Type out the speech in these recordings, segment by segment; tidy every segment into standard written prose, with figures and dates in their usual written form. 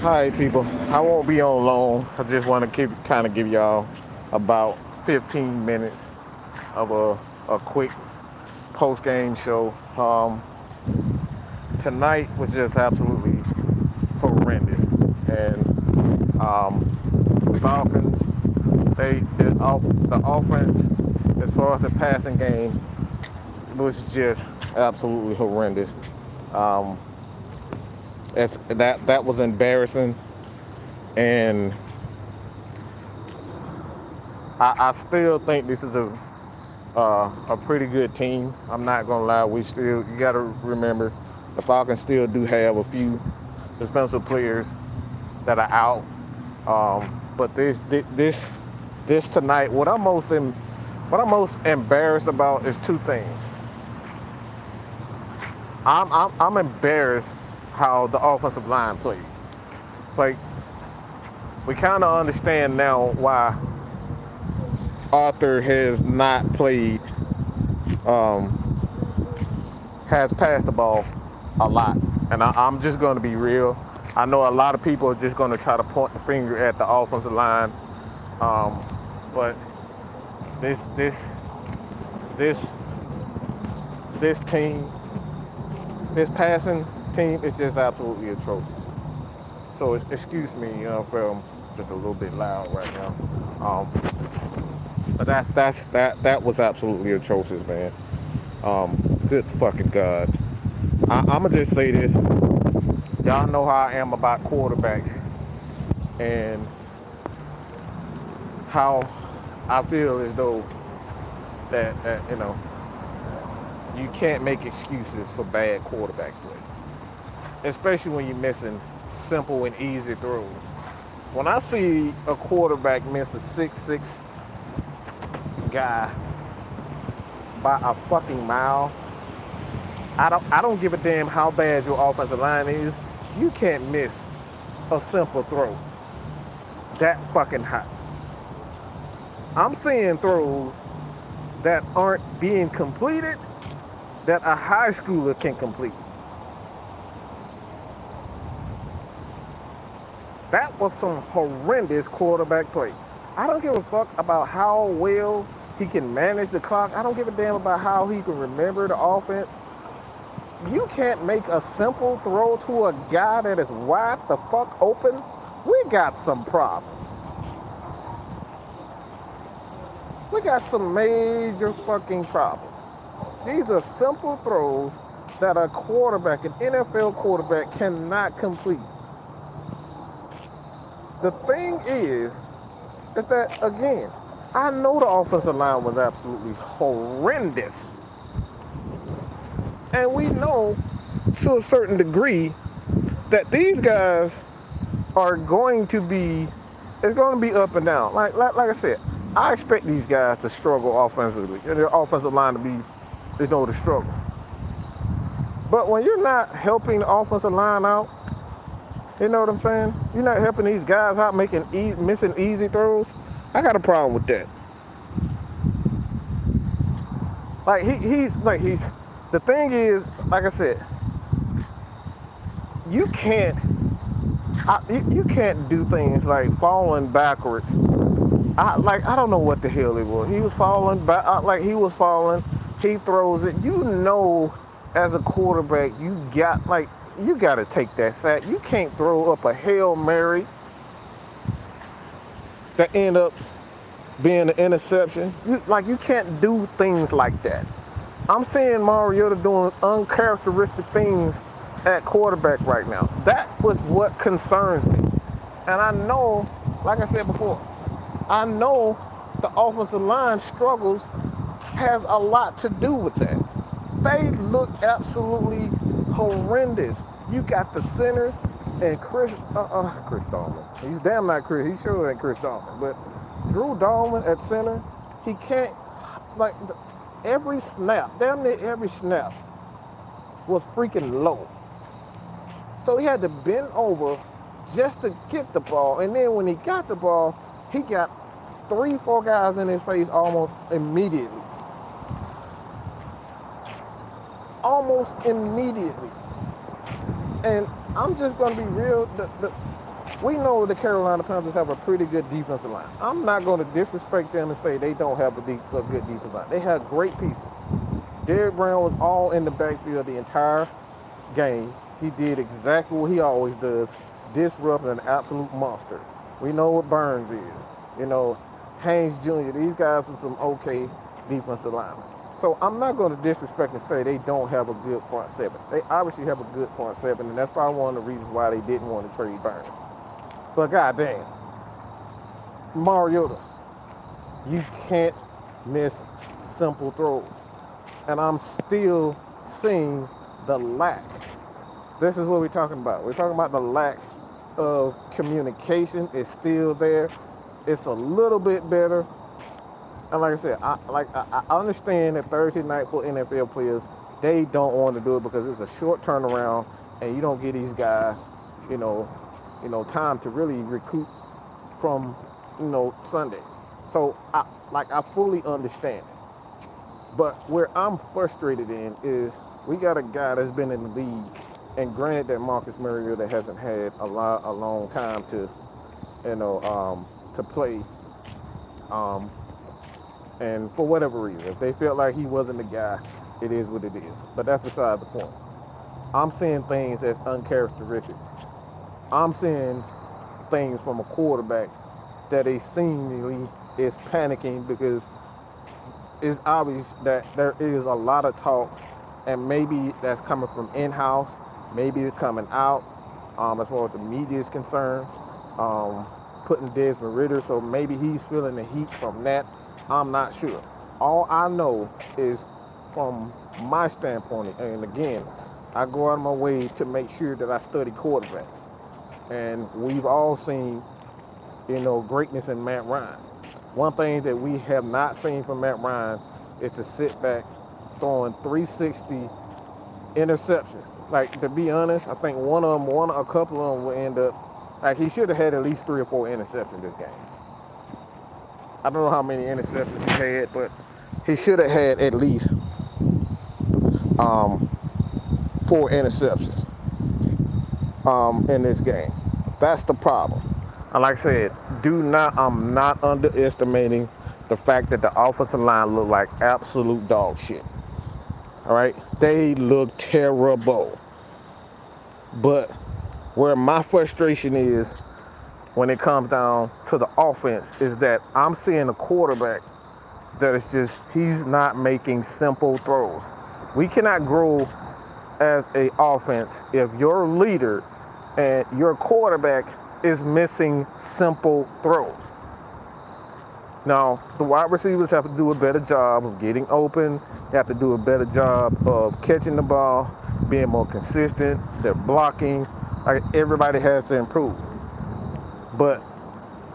Hi, people. I won't be on long. I just want to kind of give y'all about 15 minutes of a quick post game show. Tonight was just absolutely horrendous, and Falcons the offense as far as the passing game was just absolutely horrendous. Um, that was embarrassing, and I still think this is a pretty good team. I'm not gonna lie. You got to remember, the Falcons still do have a few defensive players that are out. But this tonight, what I'm most embarrassed about is two things. I'm embarrassed how the offensive line played. Like, we kind of understand now why Arthur has not played, um, has passed the ball a lot. And I'm just going to be real. I know a lot of people are just going to try to point the finger at the offensive line, um, but this this this this team, this passing team is just absolutely atrocious. So excuse me if I'm just a little bit loud right now. But that was absolutely atrocious, man. Good fucking god. I'ma just say this. Y'all know how I am about quarterbacks and how I feel as though that you can't make excuses for bad quarterback play, especially when you're missing simple and easy throws. When I see a quarterback miss a 6'6" guy by a fucking mile, I don't give a damn how bad your offensive line is. You can't miss a simple throw that fucking high. I'm seeing throws that aren't being completed that a high schooler can complete. That was some horrendous quarterback play. I don't give a fuck about how well he can manage the clock. I don't give a damn about how he can remember the offense. You can't make a simple throw to a guy that is wide the fuck open. We got some problems. We got some major fucking problems. These are simple throws that a quarterback, an NFL quarterback, cannot complete. The thing is that again, I know the offensive line was absolutely horrendous. And we know to a certain degree that these guys are going to be, it's going to be up and down. Like I said, I expect these guys to struggle offensively, and their offensive line to be, to struggle. But when you're not helping the offensive line out, you know what I'm saying? You're not helping these guys out missing easy throws. I got a problem with that. Like he's the thing is, like I said, you can't you can't do things like falling backwards. I don't know what the hell it was. He was falling back, like he was falling. He throws it. You know, as a quarterback, you got to take that sack. You can't throw up a Hail Mary that end up being an interception. You can't do things like that. I'm seeing Mariota doing uncharacteristic things at quarterback right now. That was what concerns me. And I know, like I said before, I know the offensive line struggles has a lot to do with that. They look absolutely horrendous. You got the center and Chris Dahlman. He's damn not Chris. He sure ain't Chris Dahlman. But Drew Dahlman at center, he can't like every snap, damn near every snap was freaking low. So he had to bend over just to get the ball. And then when he got the ball, he got 3, 4 guys in his face almost immediately. Almost immediately. And I'm just gonna be real. We know the Carolina Panthers have a pretty good defensive line. I'm not going to disrespect them and say they don't have a good defensive line. They have great pieces. Derrick Brown was all in the backfield the entire game. He did exactly what he always does, disrupt an absolute monster. We know what Burns is. You know, Haynes Jr., these guys are some okay defensive linemen. So I'm not going to disrespect and say they don't have a good front seven. They obviously have a good front seven, and that's probably one of the reasons why they didn't want to trade Burns. But goddamn, Mariota, you can't miss simple throws. And I'm still seeing the lack. This is what we're talking about. We're talking about the lack of communication. It's still there. It's a little bit better. And like I said, I understand that Thursday night for NFL players, they don't want to do it because it's a short turnaround and you don't get these guys, you know, time to really recoup from, Sundays. So I fully understand it. But where I'm frustrated in is we got a guy that's been in the league, and granted that Marcus Mariota hasn't had a long time to, to play, and for whatever reason, if they felt like he wasn't the guy, it is what it is. But that's beside the point. I'm seeing things that's uncharacteristic. I'm seeing things from a quarterback that they seemingly is panicking because it's obvious that there is a lot of talk, and maybe that's coming from in-house, maybe it's coming out as far as the media is concerned, putting Desmond Ridder, so maybe he's feeling the heat from that. I'm not sure. All I know is from my standpoint, and again, I go out of my way to make sure that I study quarterbacks. And we've all seen, greatness in Matt Ryan. One thing that we have not seen from Matt Ryan is to sit back throwing 360 interceptions. Like, to be honest, I think a couple of them will end up, like, he should have had at least 3 or 4 interceptions this game. I don't know how many interceptions he had, but he should have had at least 4 interceptions in this game. That's the problem. And like I said, I'm not underestimating the fact that the offensive line looked like absolute dog shit. All right? They look terrible. But where my frustration is when it comes down to the offense is that I'm seeing a quarterback that is just, he's not making simple throws. We cannot grow as an offense if your leader and your quarterback is missing simple throws. Now, the wide receivers have to do a better job of getting open. They have to do a better job of catching the ball, being more consistent. They're blocking. Like, everybody has to improve. But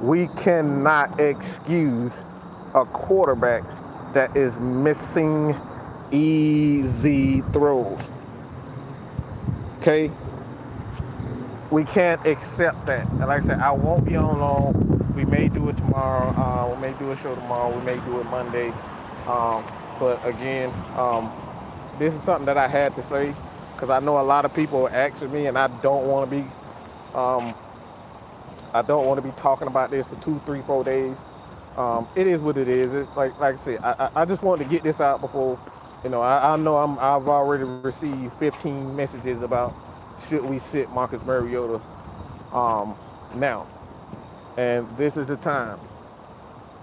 we cannot excuse a quarterback that is missing easy throws. Okay? We can't accept that. And like I said, I won't be on long. We may do it tomorrow. We may do a show tomorrow. We may do it Monday. But again, this is something that I had to say because I know a lot of people are asking me, and I don't want to be talking about this for 2, 3, 4 days. It is what it is. It's like I said, I just wanted to get this out before, I know I've already received 15 messages about should we sit Marcus Mariota now. And this is the time.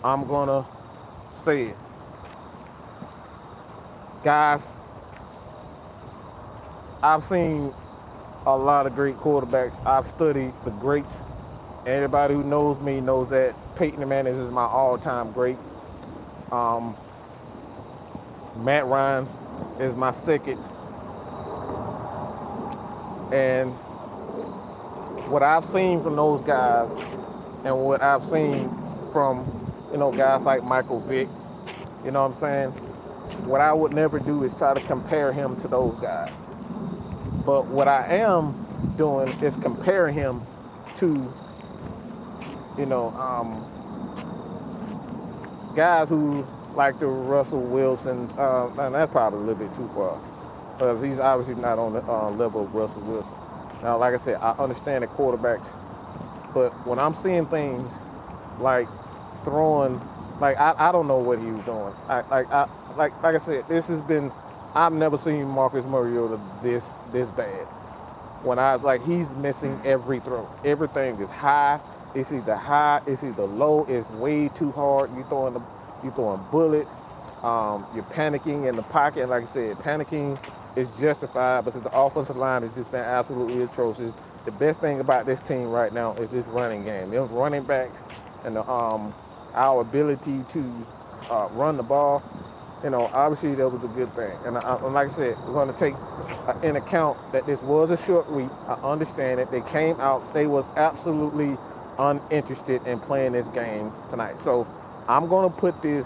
I'm gonna say it. Guys, I've seen a lot of great quarterbacks. I've studied the greats. Anybody who knows me knows that Peyton Manning is my all-time great. Matt Ryan is my second. And what I've seen from those guys and what I've seen from, guys like Michael Vick, you know what I'm saying? What I would never do is try to compare him to those guys. But what I am doing is compare him to, guys who like the Russell Wilsons, and that's probably a little bit too far, because he's obviously not on the level of Russell Wilson. Now, like I said, I understand that quarterbacks But when I'm seeing things like throwing, like I don't know what he was doing. Like I said, this has been. I've never seen Marcus Mariota this bad. When I like he's missing every throw. Everything is high. It's either high, it's either low, it's way too hard. You throwing bullets. You're panicking in the pocket. And like I said, panicking is justified because the offensive line has just been absolutely atrocious. The best thing about this team right now is this running game. Those running backs and our ability to run the ball. Obviously that was a good thing. And like I said, we're going to take in account that this was a short week. I understand it. They came out. They was absolutely uninterested in playing this game tonight. So I'm going to put this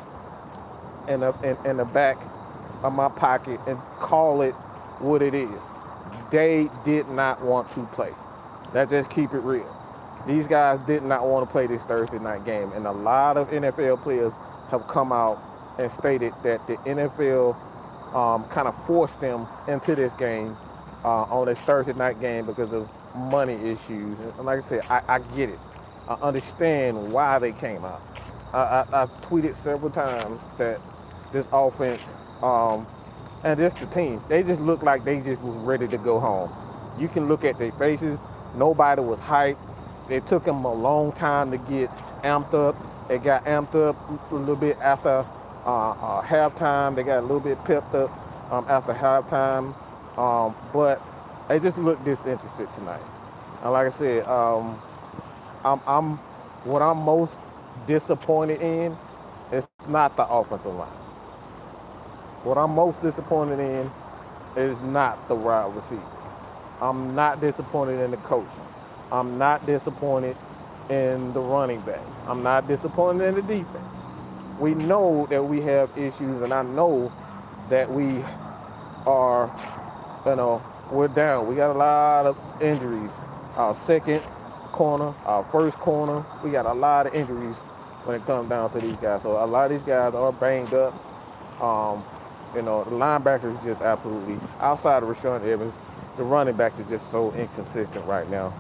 in the back of my pocket and call it what it is. They did not want to play. Let's just keep it real. These guys did not want to play this Thursday night game, and a lot of NFL players have come out and stated that the NFL kind of forced them into this game on this Thursday night game because of money issues. And like I said, I get it. I understand why they came out. I've tweeted several times that this offense and just the team, they just look like they just was ready to go home. You can look at their faces. Nobody was hyped. It took them a long time to get amped up. They got amped up a little bit after halftime. They got a little bit pepped up after halftime. But they just looked disinterested tonight. And like I said, I'm what I'm most disappointed in is not the offensive line. What I'm most disappointed in is not the wide receiver. I'm not disappointed in the coaching. I'm not disappointed in the running backs. I'm not disappointed in the defense. We know that we have issues, and I know that we are, we're down. We got a lot of injuries. Our second corner, our first corner, we got a lot of injuries when it comes down to these guys. So a lot of these guys are banged up. The linebackers just absolutely, outside of Rashawn Evans, the running backs are just so inconsistent right now.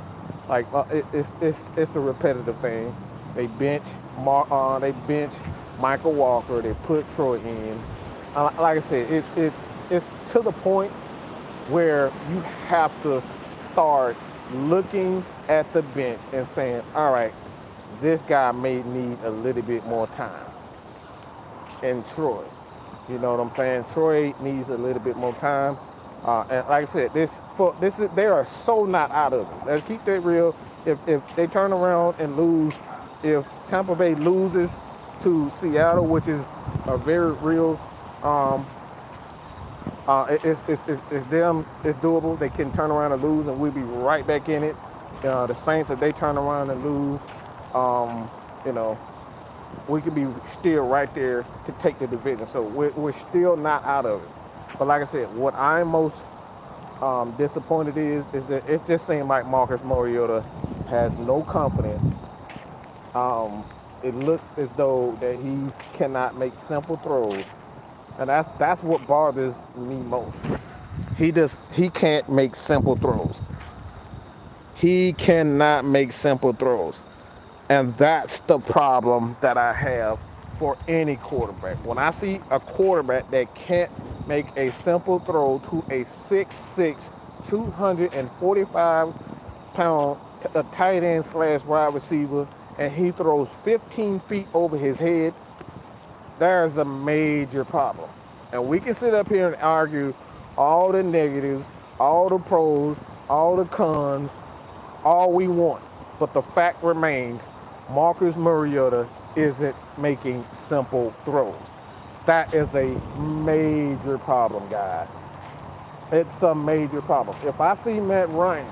Like it's a repetitive thing. They bench Michael Walker. They put Troy in. Like I said, it's to the point where you have to start looking at the bench and saying, all right, this guy may need a little bit more time. And Troy, you know what I'm saying? Troy needs a little bit more time. And like I said, they are so not out of it. Let's keep that real. If they turn around and lose, if Tampa Bay loses to Seattle, which is a very real, it's them. It's doable. They can turn around and lose, and we'll be right back in it. The Saints, if they turn around and lose, you know, we could be still right there to take the division. So we're still not out of it. But like I said, what I'm most disappointed is that it just seems like Marcus Mariota has no confidence. It looks as though that he cannot make simple throws, and that's what bothers me most. He can't make simple throws. He cannot make simple throws. And that's the problem that I have for any quarterback. When I see a quarterback that can't make a simple throw to a 6'6", 245-pound tight end slash wide receiver, and he throws 15 feet over his head, there's a major problem. And we can sit up here and argue all the negatives, all the pros, all the cons, all we want. But the fact remains, Marcus Mariota isn't making simple throws. That is a major problem, guys. It's a major problem. If I see Matt Ryan,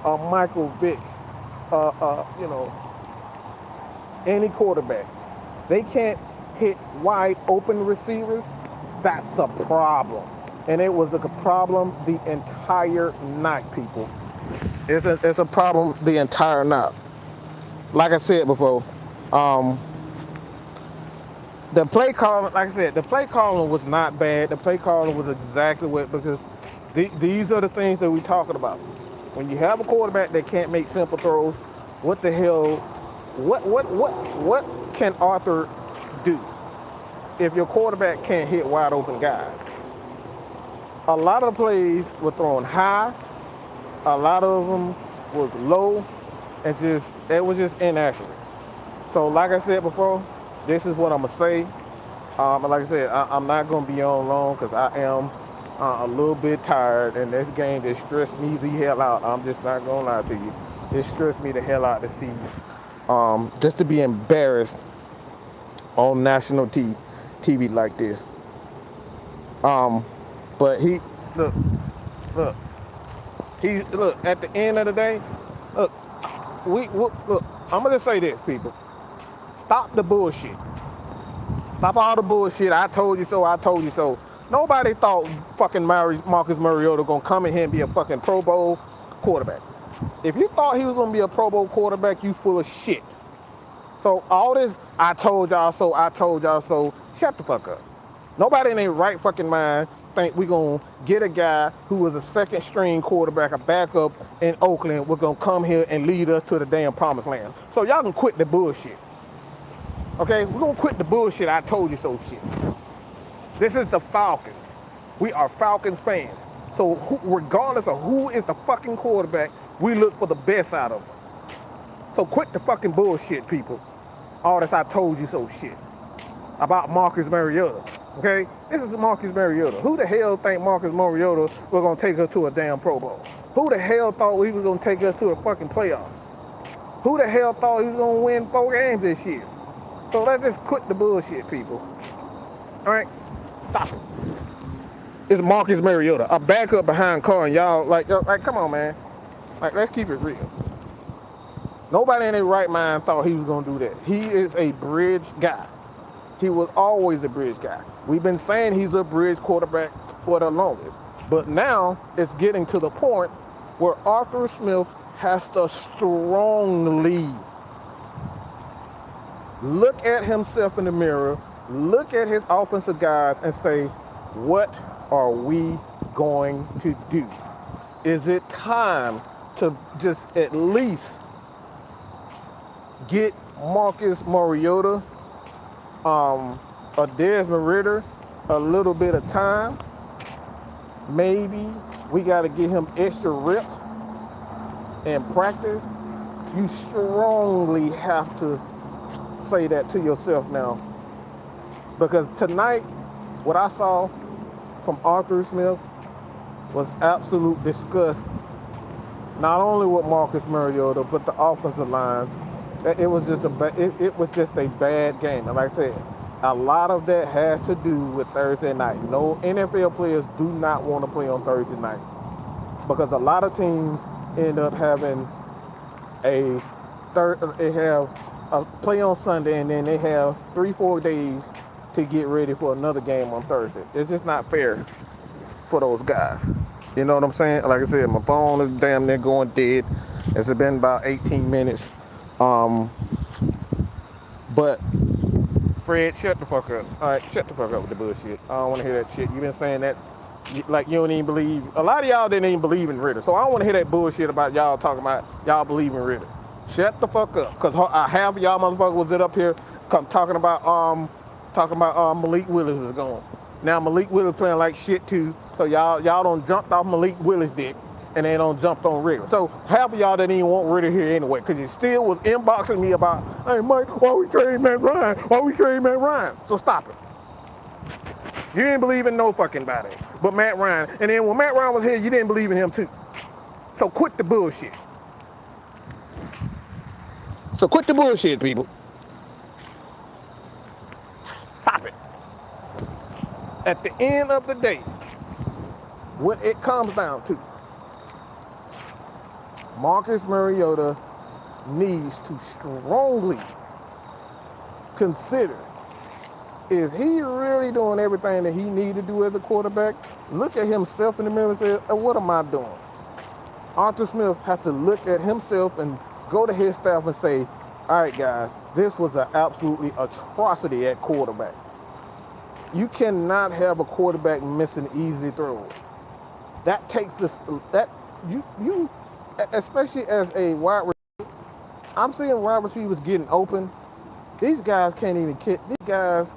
Michael Vick, any quarterback, they can't hit wide open receivers, that's a problem. And it was a problem the entire night, people. It's a problem the entire night. Like I said before, the play calling, like I said, the play calling was not bad. The play calling was exactly what, because these are the things that we're talking about. When you have a quarterback that can't make simple throws, what the hell, what can Arthur do if your quarterback can't hit wide open guys? A lot of the plays were thrown high, a lot of them was low, and it was just inaccurate. So like I said before, this is what I'm gonna say. And like I said, I'm not gonna be on long because I am a little bit tired, and this game just stressed me the hell out. I'm just not gonna lie to you. It stressed me the hell out to see, just to be embarrassed on national TV like this. But look, look, look. At the end of the day, look, look. I'm gonna just say this, people. Stop the bullshit. Stop all the bullshit. I told you so. I told you so. Nobody thought fucking Marcus Mariota gonna come in here and be a fucking Pro Bowl quarterback. If you thought he was gonna be a Pro Bowl quarterback, you full of shit. So all this, I told y'all so, I told y'all so, shut the fuck up. Nobody in their right fucking mind think we gonna get a guy who was a second string quarterback, a backup in Oakland, we're gonna come here and lead us to the damn promised land. So y'all can quit the bullshit. Okay, we're gonna quit the bullshit, I told you so shit. This is the Falcons. We are Falcons fans. So regardless of who is the fucking quarterback, we look for the best out of them. So quit the fucking bullshit, people. All this I told you so shit about Marcus Mariota. Okay? This is Marcus Mariota. Who the hell think Marcus Mariota was gonna take us to a damn Pro Bowl? Who the hell thought we was gonna take us to a fucking playoff? Who the hell thought he was gonna win 4 games this year? So let's just quit the bullshit, people. Alright? Stop it. It's Marcus Mariota, a backup behind Carr, and y'all like come on, man. Like, let's keep it real. Nobody in their right mind thought he was gonna do that. He is a bridge guy. He was always a bridge guy. We've been saying he's a bridge quarterback for the longest. But now it's getting to the point where Arthur Smith has to strongly look at himself in the mirror, look at his offensive guys and say, what are we going to do? Is it time to just at least get Marcus Mariota, a Desmond Ridder, a little bit of time? Maybe we got to get him extra reps and practice. You strongly have to say that to yourself now. Because tonight, what I saw from Arthur Smith was absolute disgust, not only with Marcus Mariota, but the offensive line. It was just a bad game. And like I said, a lot of that has to do with Thursday night. No NFL players do not want to play on Thursday night because a lot of teams end up having they have a play on Sunday and then they have 3-4 days to get ready for another game on Thursday. It's just not fair for those guys. You know what I'm saying? Like I said, my phone is damn near going dead. It's been about 18 minutes. But Fred, shut the fuck up. All right, shut the fuck up with the bullshit. I don't want to hear that shit. You've been saying that like you don't even believe. A lot of y'all didn't even believe in Ridder. So I don't want to hear that bullshit about y'all talking about y'all believe in Ridder. Shut the fuck up. Because half of y'all motherfuckers was up here talking about Malik Willis was gone. Now Malik Willis playing like shit too. So y'all don't jumped off Malik Willis dick and they don't jumped on Ridder. So half of y'all didn't even want Ridder here anyway, because you still was inboxing me about, hey Mike, why we trade Matt Ryan? Why we trade Matt Ryan? So stop it. You didn't believe in no fucking body but Matt Ryan. And then when Matt Ryan was here, you didn't believe in him too. So quit the bullshit. So quit the bullshit, people. Stop it. At the end of the day, what it comes down to, Marcus Mariota needs to strongly consider, is he really doing everything that he needs to do as a quarterback? Look at himself in the mirror and say, what am I doing? Arthur Smith has to look at himself and go to his staff and say, all right, guys, this was an absolutely atrocity at quarterback. You cannot have a quarterback missing easy throws. That takes this, that you especially as a wide receiver, I'm seeing wide receivers getting open. These guys can't even kick. These guys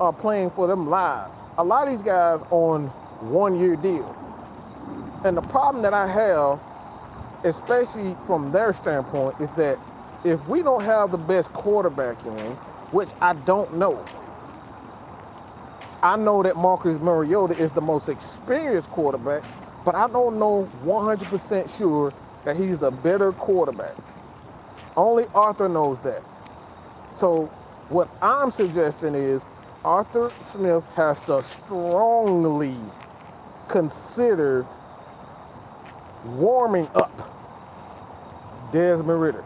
are playing for them lives. A lot of these guys on 1-year deals. And the problem that I have, especially from their standpoint, is that if we don't have the best quarterback in, which I don't know, I know that Marcus Mariota is the most experienced quarterback, but I don't know 100% sure that he's the better quarterback. Only Arthur knows that. So what I'm suggesting is Arthur Smith has to strongly consider warming up Desmond Ridder.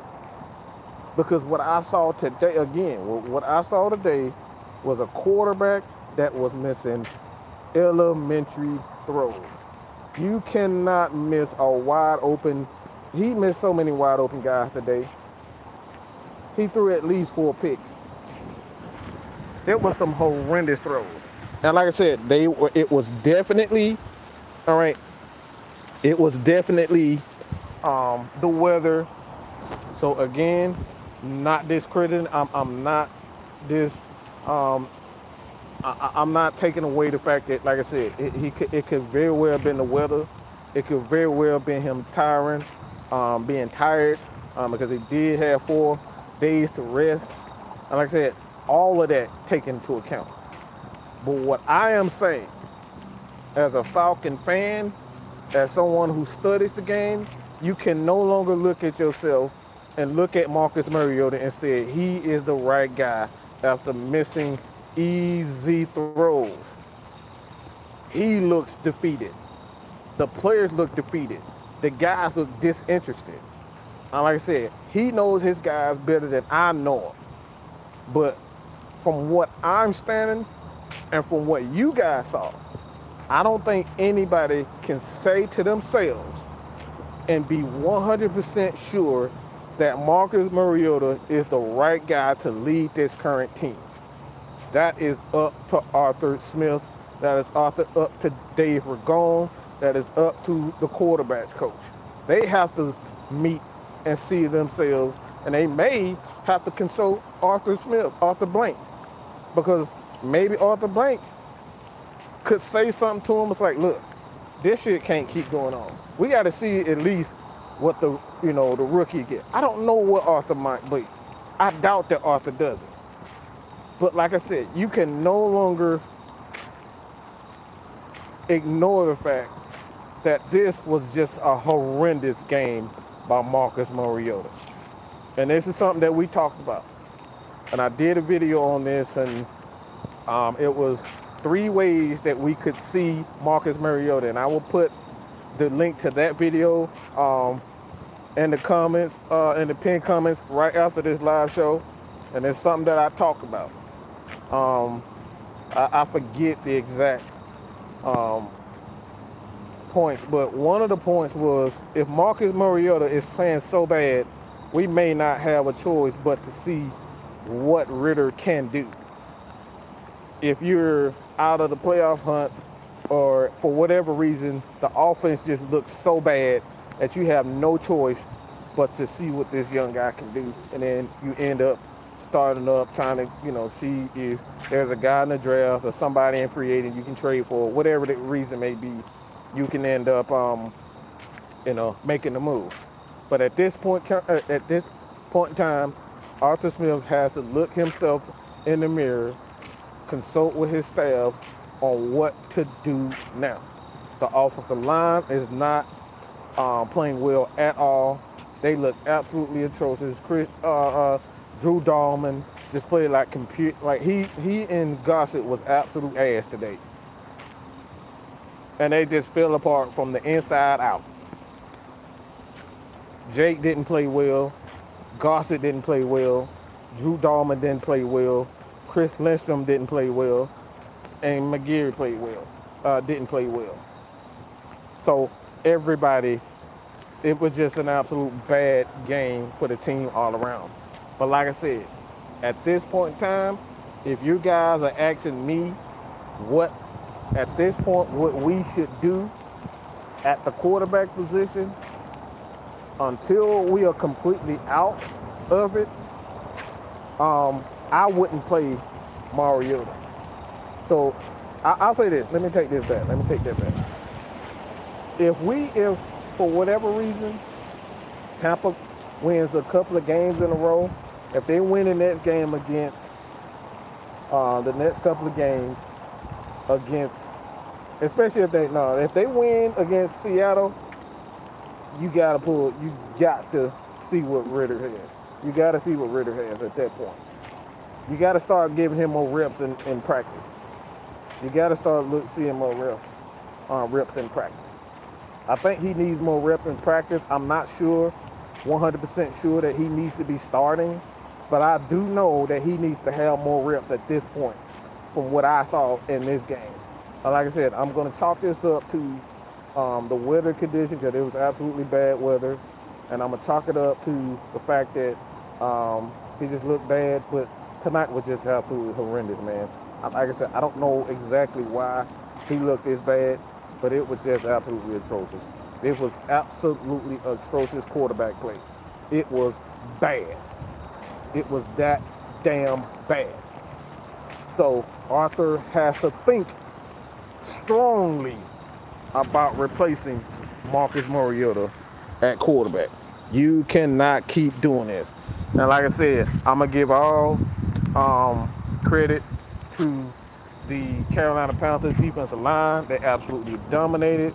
Because what I saw today, again, what I saw today was a quarterback that was missing elementary throws. You cannot miss a wide open. He missed so many wide open guys today. He threw at least 4 picks. There was some horrendous throws. And like I said, it was definitely, all right, it was definitely the weather. So again, not discrediting. I'm not this. I'm not taking away the fact that, like I said, it could very well have been the weather. It could very well have been him being tired, because he did have 4 days to rest. And like I said, all of that taken into account. But what I am saying, as a Falcon fan, as someone who studies the game, you can no longer look at yourself and look at Marcus Mariota and say he is the right guy after missing easy throws. He looks defeated. The players look defeated. The guys look disinterested. And like I said, he knows his guys better than I know them. But from what I'm standing and from what you guys saw, I don't think anybody can say to themselves and be 100% sure that Marcus Mariota is the right guy to lead this current team. That is up to Arthur Smith. That is up to Dave Ragone. That is up to the quarterback's coach. They have to meet and see themselves, and they may have to consult Arthur Blank, because maybe Arthur Blank could say something to him. It's like, look, this shit can't keep going on. We got to see at least what the rookie get. I don't know what Arthur might be. I doubt that Arthur does it. But like I said, you can no longer ignore the fact that this was just a horrendous game by Marcus Mariota. And this is something that we talked about. And I did a video on this, and it was 3 ways that we could see Marcus Mariota. And I will put the link to that video in the comments, in the pinned comments right after this live show. And it's something that I talked about. I forget the exact points, but one of the points was, if Marcus Mariota is playing so bad, we may not have a choice but to see what Ridder can do. If you're out of the playoff hunt, or for whatever reason the offense just looks so bad that you have no choice but to see what this young guy can do, and then you end up starting up trying to see if there's a guy in the draft or somebody in free agent you can trade for, whatever the reason may be, you can end up making the move. But at this point in time, Arthur Smith has to look himself in the mirror, consult with his staff on what to do now. The offensive line is not playing well at all. They look absolutely atrocious. Drew Dahlman just played like he and Gossett was absolute ass today. And they just fell apart from the inside out. Jake didn't play well. Gossett didn't play well. Drew Dahlman didn't play well. Chris Lindstrom didn't play well. And McGeary didn't play well. So everybody, it was just an absolute bad game for the team all around. But like I said, at this point in time, if you guys are asking me what we should do at the quarterback position until we are completely out, of it, I wouldn't play Mariota. So I'll say this. Let me take this back. Let me take that back. If for whatever reason Tampa wins a couple of games in a row, if they win the next game against the next couple of games against, especially if they win against Seattle, you got to see what Ritter has. You got to see what Ritter has at that point. You got to start giving him more reps in practice. You got to start seeing more reps in practice. I think he needs more reps in practice. I'm not sure, 100% sure that he needs to be starting, but I do know that he needs to have more reps at this point from what I saw in this game. Like I said, I'm going to chalk this up to the weather condition, because it was absolutely bad weather, and I'm going to chalk it up to the fact that he just looked bad, but tonight was just absolutely horrendous, man. Like I said, I don't know exactly why he looked this bad, but it was just absolutely atrocious. It was absolutely atrocious quarterback play. It was bad. It was that damn bad. So Arthur has to think strongly about replacing Marcus Mariota at quarterback. You cannot keep doing this. And like I said, I'm going to give all credit to the Carolina Panthers defensive line. They absolutely dominated.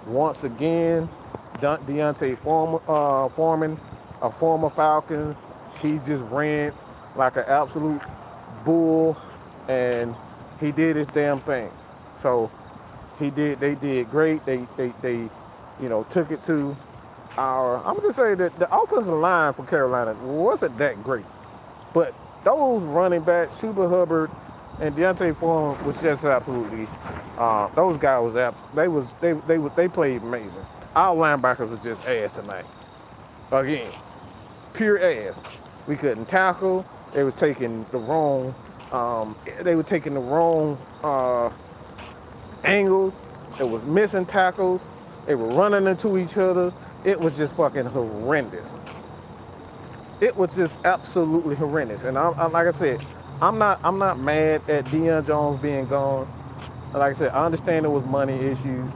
Once again, Deontay Foreman, a former Falcon, he just ran like an absolute bull, and he did his damn thing. So they did great. They took it to I'm gonna just say that the offensive line for Carolina wasn't that great, but those running backs, Chuba Hubbard and Deontay Foreman, was just absolutely. Those guys they played amazing. Our linebackers was just ass tonight. Again, pure ass. We couldn't tackle. They were taking the wrong. Angles. It was missing tackles. They were running into each other. It was just fucking horrendous. It was just absolutely horrendous. And I'm like I said, I'm not mad at Deion Jones being gone. Like I said, I understand there was money issues.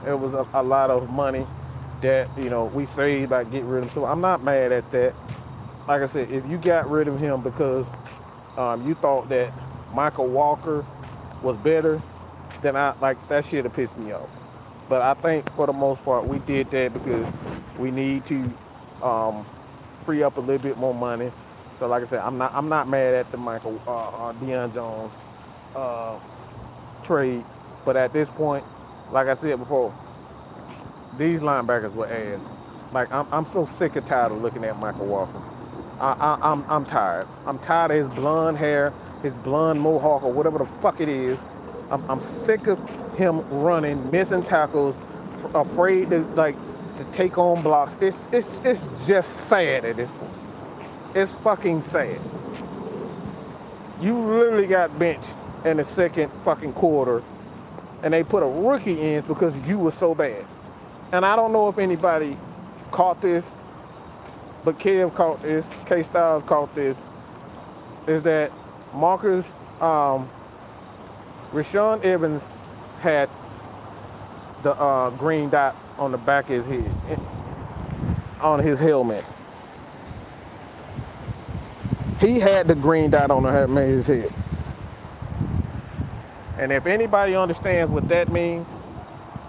It was a lot of money that we saved by getting rid of him. So I'm not mad at that. Like I said, if you got rid of him because you thought that Michael Walker was better, then that shit have pissed me off. But I think for the most part we did that because we need to free up a little bit more money. So like I said, I'm not mad at the Deion Jones trade. But at this point, like I said before, these linebackers were ass. Like I'm so sick and tired of looking at Michael Walker. I'm tired. I'm tired of his blonde hair, his blonde mohawk, or whatever the fuck it is. I'm sick of him running, missing tackles, afraid to take on blocks. It's just sad at this point. It's fucking sad. You literally got benched in the second fucking quarter, and they put a rookie in because you were so bad. And I don't know if anybody caught this, but Kev caught this, K-Styles caught this, is that Marcus, Rashawn Evans had the green dot on the back of his head, on his helmet. He had the green dot on his head. And if anybody understands what that means,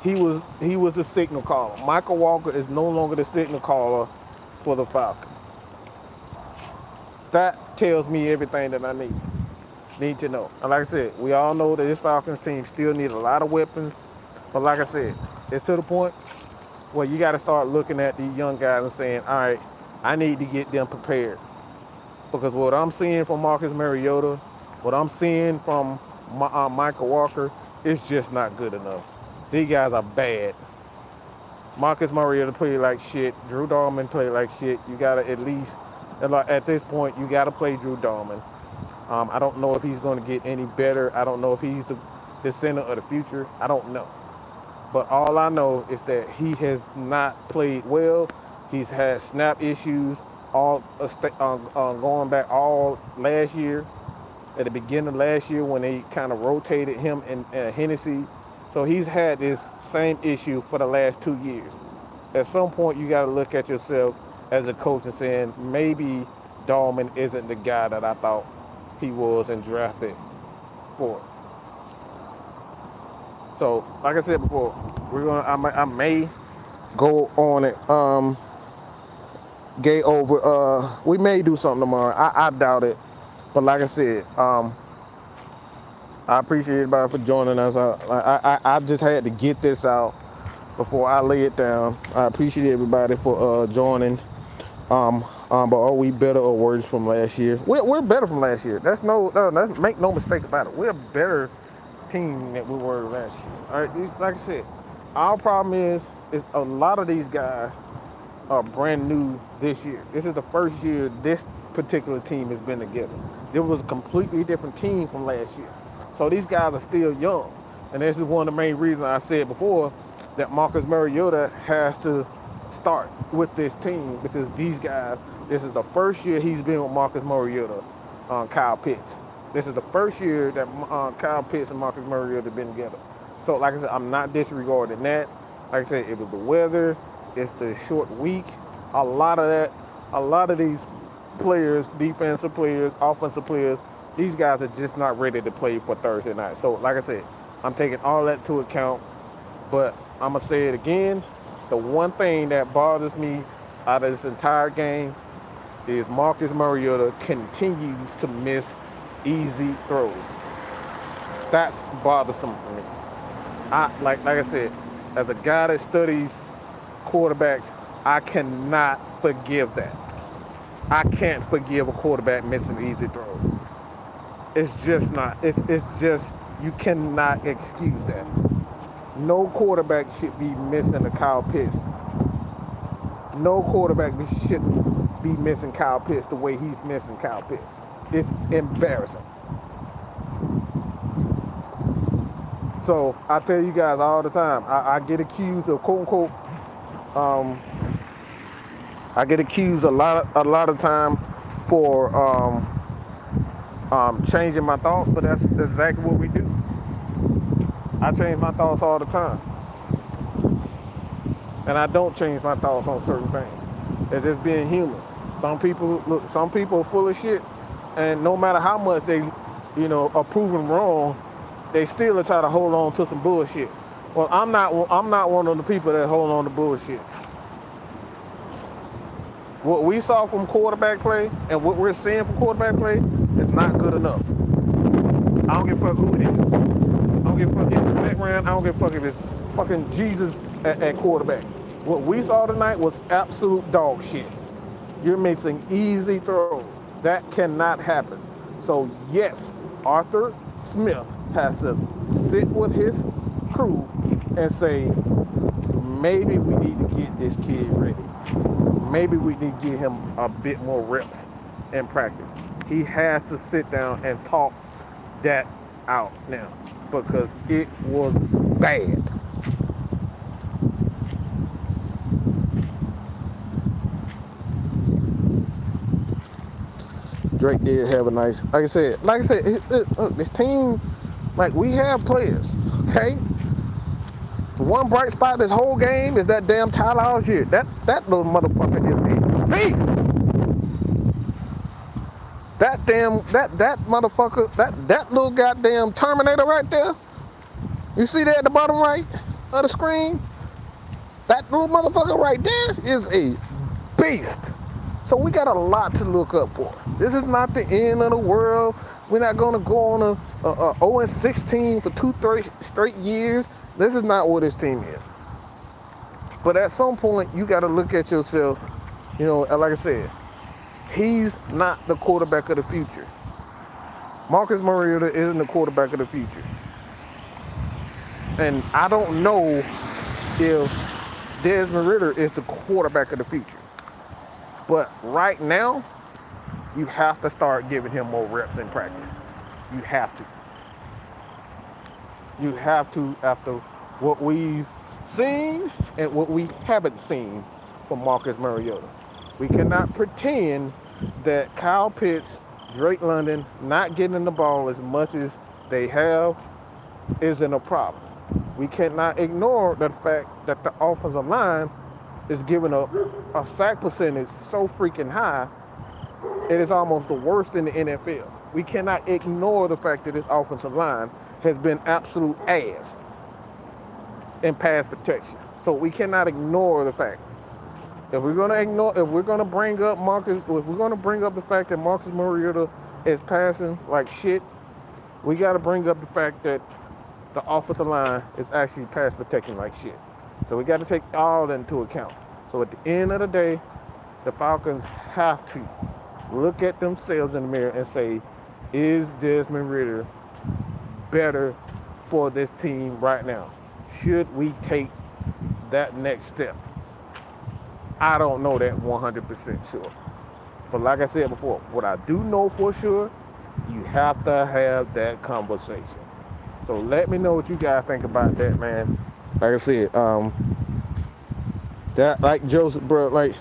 he was the signal caller. Michael Walker is no longer the signal caller for the Falcons. That tells me everything that I need to know. And like I said, we all know that this Falcons team still needs a lot of weapons. But like I said, it's to the point where you got to start looking at these young guys and saying, all right, I need to get them prepared. Because what I'm seeing from Marcus Mariota, what I'm seeing from Michael Walker, is just not good enough. These guys are bad. Marcus Mariota played like shit. Drew Dalman played like shit. You got to at least, at this point, you got to play Drew Dalman. I don't know if he's going to get any better. I don't know if he's the center of the future. I don't know. But all I know is that he has not played well. He's had snap issues going back all last year, at the beginning of last year when they kind of rotated him and Hennessy. So he's had this same issue for the last 2 years. At some point, you got to look at yourself as a coach and saying, maybe Dahlman isn't the guy that I thought he was and drafted for. So, like I said before, I may go on it. Get over. We may do something tomorrow. I doubt it, but like I said, I appreciate everybody for joining us. I just had to get this out before I lay it down. I appreciate everybody for joining. But are we better or worse from last year? We're better from last year. Let's make no mistake about it. We're a better team than we were last year. All right, like I said, our problem is a lot of these guys are brand new this year. This is the first year this particular team has been together. It was a completely different team from last year. So these guys are still young. And this is one of the main reasons I said before that Marcus Mariota has to start with this team, because these guys, this is the first year he's been with Marcus Mariota, Kyle Pitts. This is the first year that Kyle Pitts and Marcus Mariota have been together. So like I said, I'm not disregarding that. Like I said, it was the weather, it's the short week. A lot of these players, defensive players, offensive players, these guys are just not ready to play for Thursday night. So like I said, I'm taking all that to account, but I'm going to say it again. The one thing that bothers me out of this entire game is Marcus Mariota continues to miss easy throws. That's bothersome for me. Like I said, as a guy that studies quarterbacks, I cannot forgive that. I can't forgive a quarterback missing easy throws. It's just not. It's just, you cannot excuse that. No quarterback should be missing a Kyle Pitts. No quarterback shouldn't be missing Kyle Pitts the way he's missing Kyle Pitts. It's embarrassing. So I tell you guys all the time, I get accused of quote unquote. I get accused a lot of time for changing my thoughts, but that's exactly what we do. I change my thoughts all the time, and I don't change my thoughts on certain things. It's just being human. Some people are full of shit, and no matter how much they, are proven wrong, they still try to hold on to some bullshit. Well, I'm not one of the people that hold on to bullshit. What we saw from quarterback play and what we're seeing from quarterback play is not good enough. I don't give a fuck who it is. I don't give a fuck if it's background. I don't give a fuck if it's fucking Jesus at quarterback. What we saw tonight was absolute dog shit. You're missing easy throws. That cannot happen. So yes, Arthur Smith has to sit with his crew and say, maybe we need to get this kid ready. Maybe we need to give him a bit more reps in practice. He has to sit down and talk that out now, because it was bad. Drake did have a nice, like I said, look, this team, like, we have players, okay? One bright spot this whole game is that damn Tyler Algier. That little motherfucker is a beast. That motherfucker, that little goddamn Terminator right there. You see that at the bottom right of the screen? That little motherfucker right there is a beast. So we got a lot to look up for. This is not the end of the world. We're not going to go on a 0-16 for 2 straight years. This is not what this team is. But at some point, you got to look at yourself. Like I said, he's not the quarterback of the future. Marcus Mariota isn't the quarterback of the future. And I don't know if Desmond Ridder is the quarterback of the future. But right now, you have to start giving him more reps in practice. You have to. You have to, after what we've seen and what we haven't seen from Marcus Mariota. We cannot pretend that Kyle Pitts, Drake London not getting the ball as much as they have isn't a problem. We cannot ignore the fact that the offensive line is giving up a sack percentage so freaking high, it is almost the worst in the NFL. We cannot ignore the fact that this offensive line has been absolute ass in pass protection. So we cannot ignore the fact. If we're gonna bring up the fact that Marcus Mariota is passing like shit, we got to bring up the fact that the offensive line is actually pass protecting like shit. So we got to take all that into account. So at the end of the day, the Falcons have to look at themselves in the mirror and say, is Desmond Ridder better for this team right now? Should we take that next step? I don't know that 100% sure. But like I said before, what I do know for sure, you have to have that conversation. So let me know what you guys think about that, man. Like I said, that like Joseph, bro, like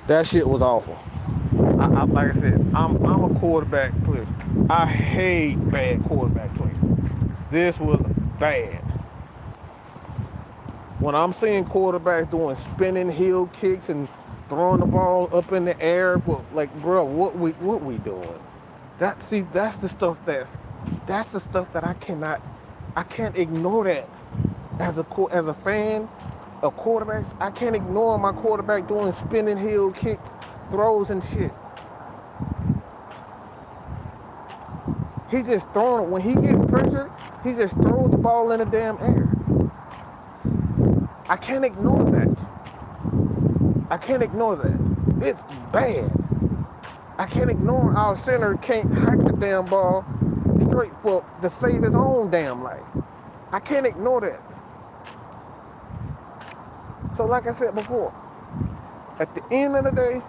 that shit was awful. Like I said, I'm a quarterback player. I hate bad quarterback plays. This was bad. When I'm seeing quarterbacks doing spinning heel kicks and throwing the ball up in the air, well, like, bro, what we doing? That's the stuff that I can't ignore that as a fan of quarterbacks. I can't ignore my quarterback doing spinning heel kicks, throws and shit. He just throwing it when he gets pressured. He just throws the ball in the damn air. I can't ignore that. I can't ignore that. It's bad. I can't ignore our center can't hike the damn ball straight for to save his own damn life. I can't ignore that. So like I said before, at the end of the day,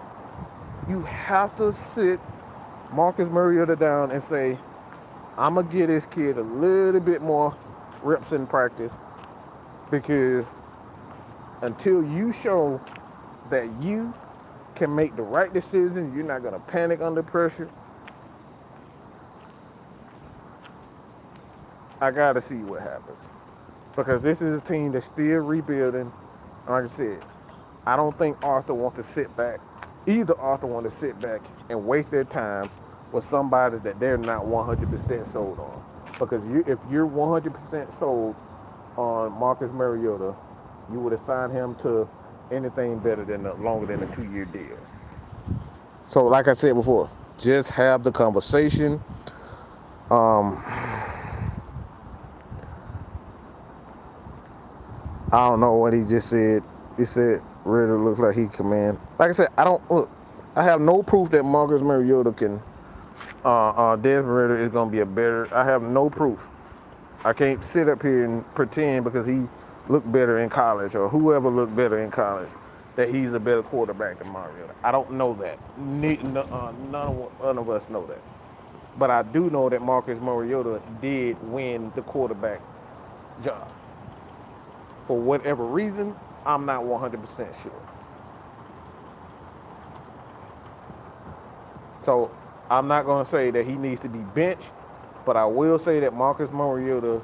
you have to sit Marcus Mariota down and say, I'm going to give this kid a little bit more reps in practice, because until you show that you can make the right decision, you're not going to panic under pressure, I got to see what happens. Because this is a team that's still rebuilding. Like I said, I don't think Arthur wants to sit back. Either Arthur wants to sit back and waste their time with somebody that they're not 100% sold on. Because if you're 100% sold on Marcus Mariota, you would assign him to anything better than longer than a 2-year deal. So like I said before, just have the conversation. I don't know what he just said. He said Ridder looks like he command. Like I said, I have no proof that Marcus Mariota can. Desmond Ridder is gonna be a better. I have no proof. I can't sit up here and pretend because he looked better in college or whoever looked better in college that he's a better quarterback than Mariota. I don't know that. None of us know that. But I do know that Marcus Mariota did win the quarterback job. For whatever reason, I'm not 100% sure. So I'm not going to say that he needs to be benched, but I will say that Marcus Mariota,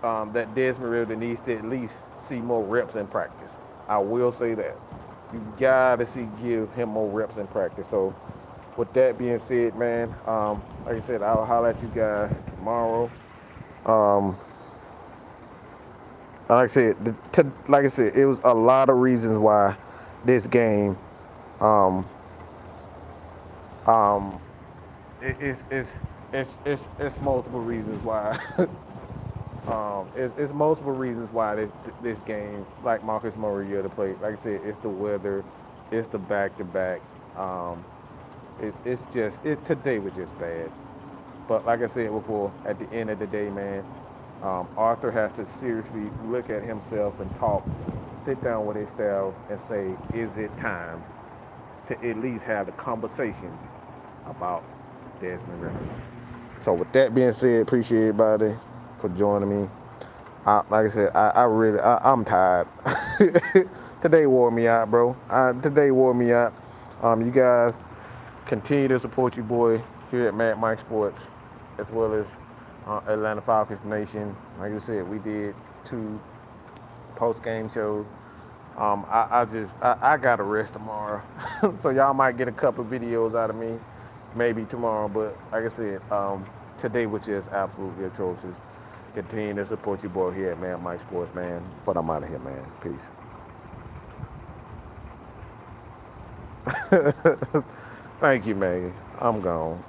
that Desmond Ridder needs to at least see more reps in practice. I will say that. You got to give him more reps in practice. So with that being said, man, like I said, I'll holler at you guys tomorrow. Like I said, it was a lot of reasons why this game, um, um, it's multiple reasons why. It's multiple reasons why this game, like Marcus Mariota played. Like I said, it's the weather, it's the back to back. Today was just bad. But like I said before, at the end of the day, man, Arthur has to seriously look at himself and sit down with his staff and say, is it time to at least have the conversation about Desmond Ridder? So with that being said, appreciate everybody for joining me. Like I said, I'm tired. Today wore me out, bro. Today wore me out. You guys continue to support your boy here at Mad Mike Sports, as well as Atlanta Falcons Nation. Like I said, we did 2 post-game shows. I got to rest tomorrow, so y'all might get a couple of videos out of me, maybe tomorrow. But like I said, today was just absolutely atrocious. Continue to support your boy here at Man Mike Sports, man. But I'm out of here, man. Peace. Thank you, Maggie. I'm gone.